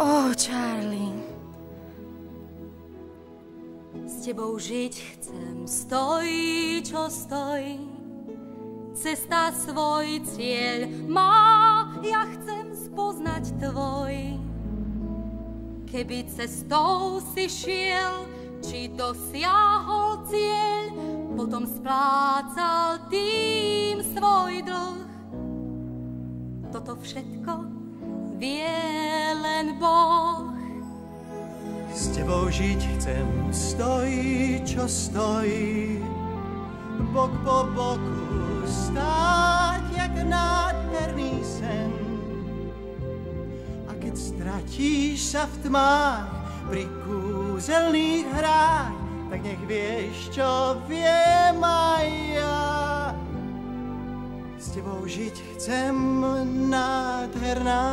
Oh, Charlie. S tebou žiť chcem, stojí, čo stojí. Cesta svoj cieľ má, ja chcem spoznať tvoj. Keby cestou si šiel, či dosiahol cieľ, potom splácal tým svoj dlh. Toto všetko vie len Boh. S tebou žiť chcem, stojí, čo stojí. Bok po boku stáť, jak nádherný sen. A keď stratíš sa v tmách pri kúzelných hrách, tak nech vieš, čo viem aj ja. S tebou žiť chcem, nádherná.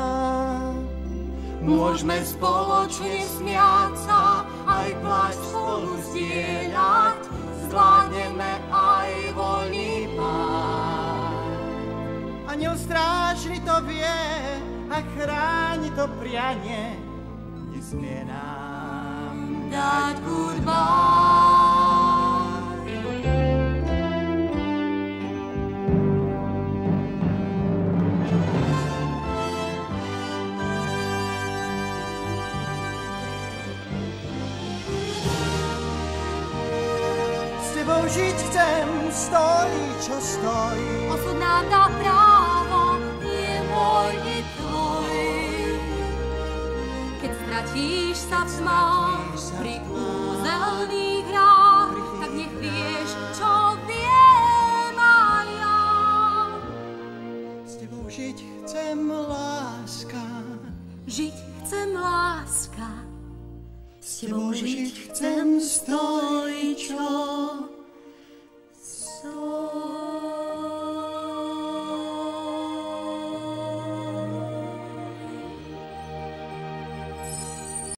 Môžeme spoločne smiať sa, aj pláč spolu zdieľať, zvládneme aj voľný pád. Aniel strážny to vie a chráni to prianie, nesmie nám dať goodbye. Žiť chcem, stojí, čo stojí. Osud nám dá právo, je môj i tvoj. Keď stratíš sa v tmách pri kúzelných hrách, tak nech vieš, čo viem aj ja. S tebou žiť chcem, láska. Žiť chcem, láska. S tebou žiť chcem, stojí, čo